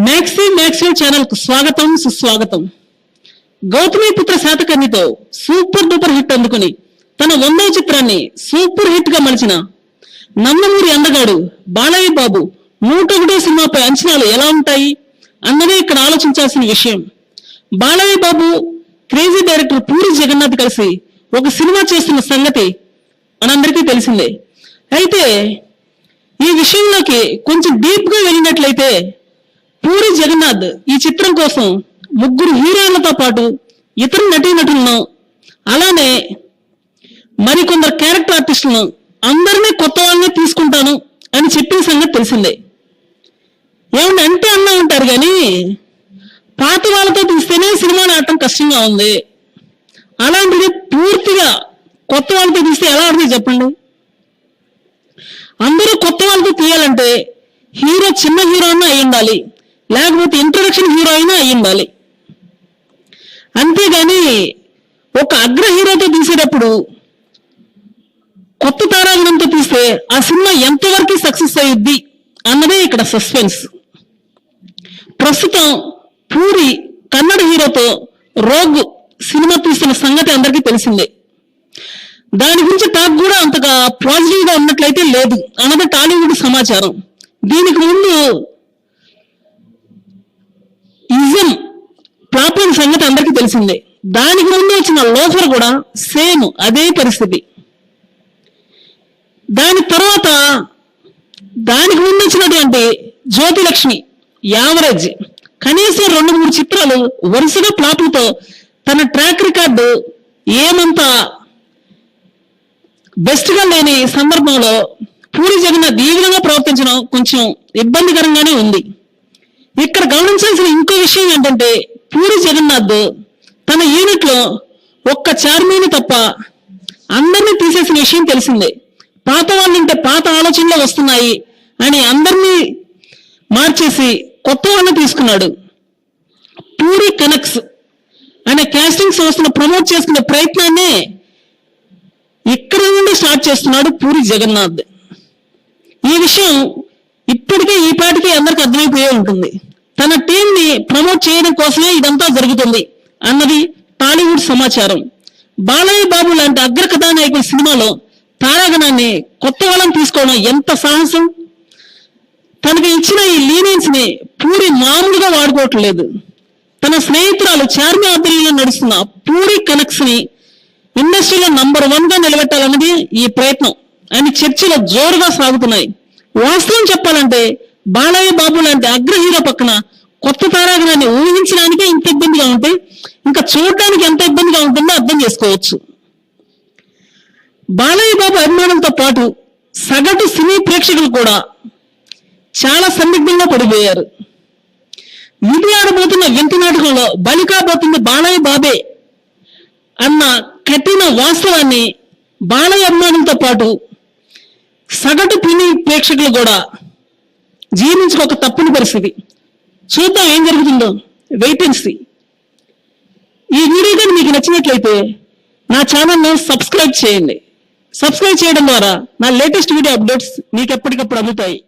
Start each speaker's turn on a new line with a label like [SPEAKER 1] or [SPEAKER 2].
[SPEAKER 1] Maxim channel को स्वागतम सुस्वागतम। गौतमीपुत्र శాతకర్ణితో సూపర్ డూపర్ హిట్ అందుకుని తన 100వ చిత్రాన్ని సూపర్ హిట్ గా మలిచిన నందమూరి అందగాడు బాలయ్య బాబు 101 సినిమాపై అంచనాలు ఎలా ఉంటాయి అన్నదే ఇక్కడ ఆలోచించాల్సిన విషయం. బాలయ్య బాబు క్రేజీ డైరెక్టర్ పూరి జగన్నాథ్ కలిసి ఒక సినిమా చేస్తున్న సంగతి మనందరికీ తెలిసిందే. అయితే ఈ విషయంలోకి కొంచెం డీప్ గా వెళ్ళినట్లయితే పూరి జగన్నాథ్ ఈ చిత్రం కోసం 3 హీరోయిన్లతో పాటు ఇతర నటీనటులను అలానే మరికొందరు క్యారెక్టర్ ఆర్టిస్టులను అందరినీ కొత్త వాళ్ళనే తీసుకుంటాను అని చెప్పిన సంగతి తెలిసిందే. ఏమన్నా అంటే అన్నా ఉంటారు కానీ పాత వాళ్ళతో తీస్తేనే సినిమా ఆడటం కష్టంగా ఉంది, అలాంటిది పూర్తిగా కొత్త వాళ్ళతో తీస్తే ఎలా ఆడుతుంది చెప్పండి. అందరూ కొత్త వాళ్ళతో తీయాలంటే హీరో చిన్న హీరో అన్నా అయి ఉండాలి, లేకపోతే ఇంట్రొడక్షన్ హీరో అయినా అయి ఉండాలి. అంతేగాని ఒక అగ్ర హీరోతో తీసేటప్పుడు కొత్త తారాగణంతో తీస్తే ఆ సినిమా ఎంతవరకు సక్సెస్ అయ్యిద్ది అన్నదే ఇక్కడ సస్పెన్స్. ప్రస్తుతం పూరి కన్నడ హీరోతో రోగ్ సినిమా తీస్తున్న సంగతి అందరికీ తెలిసిందే. దాని గురించి టాక్ కూడా అంతగా పాజిటివ్ గా ఉన్నట్లయితే లేదు అన్నది టాలీవుడ్ సమాచారం. దీనికి ముందు ఇజం ఫ్లాప్ అయిన సంగతి అందరికీ తెలిసిందే. దానికి ముందు వచ్చిన లోఫర్ కూడా సేమ్ అదే పరిస్థితి. దాని తర్వాత దానికి ముందు వచ్చినటువంటి జ్యోతిలక్ష్మి యావరేజ్, కనీసం 2-3 చిత్రాలు వరుసగా ఫ్లాపులతో తన ట్రాక్ రికార్డు ఏమంతా బెస్ట్ గా లేని సందర్భంలో పూరి జగన్నాథ్ ఈ విధంగా ప్రవర్తించడం కొంచెం ఇబ్బందికరంగానే ఉంది. ఇక్కడ గమనించాల్సిన ఇంకో విషయం ఏంటంటే పూరి జగన్నాథ్ తన యూనిట్ లో ఒక్క చార్మీని తప్ప అందరినీ తీసేసిన విషయం తెలిసిందే. పాత వాళ్ళంటే పాత ఆలోచనలు వస్తున్నాయి అని అందరినీ మార్చేసి కొత్త వాళ్ళని తీసుకున్నాడు. పూరి కనెక్ట్స్ అనే కాస్టింగ్ సంస్థను ప్రమోట్ చేసుకునే ప్రయత్నాన్ని ఇక్కడ నుండి స్టార్ట్ చేస్తున్నాడు పూరి జగన్నాథ్. ఈ విషయం ఇప్పటికే ఈ పాటికి అందరికి అర్థమైపోయే ఉంటుంది. తన టీం ని ప్రమోట్ చేయడం కోసమే ఇదంతా జరుగుతుంది అన్నది టాలీవుడ్ సమాచారం. బాలయ్య బాబు లాంటి అగ్ర కథానాయకుల సినిమాలో తారాగణాన్ని కొత్త వాళ్ళని తీసుకోవడం ఎంత సాహసం. తనకు ఇచ్చిన ఈ లీనియన్స్ ని పూరి మామూలుగా వాడుకోవట్లేదు. తన స్నేహితురాలు చార్మి ఆధ్వర్యంలో నడుస్తున్న పూరి కనెక్ట్స్ ని ఇండస్ట్రీలో నంబర్ 1 గా నిలబెట్టాలన్నది ఈ ప్రయత్నం అని చర్చలు జోరుగా సాగుతున్నాయి. వాస్తవం చెప్పాలంటే బాలయ్య బాబు లాంటి అగ్ర హీరో పక్కన కొత్త తారాగణాన్ని ఊహించడానికి ఇంత ఇబ్బందిగా ఉంటే ఇంకా చూడడానికి ఎంత ఇబ్బందిగా ఉంటుందో అర్థం చేసుకోవచ్చు. బాలయ్య బాబు అభిమానులతో పాటు సగటు సినీ ప్రేక్షకులు కూడా చాలా సందిగ్ధంగా పడిపోయారు. విధి ఆడబోతున్న వింత నాటకంలో బలి కాబోతుంది బాలయ్య బాబే అన్న కఠిన వాస్తవాన్ని బాలయ్య అభిమానులతో పాటు సగటు సినీ ప్రేక్షకులు కూడా జీర్ణించుకోక తప్పని పరిస్థితి. చూద్దాం ఏం జరుగుతుందో, వెయిట్ అండ్ సీ. ఈ వీడియో కానీ మీకు నచ్చినట్లయితే నా ఛానల్ను సబ్స్క్రైబ్ చేయండి. సబ్స్క్రైబ్ చేయడం ద్వారా నా లేటెస్ట్ వీడియో అప్డేట్స్ మీకు ఎప్పటికప్పుడు అందుతాయి.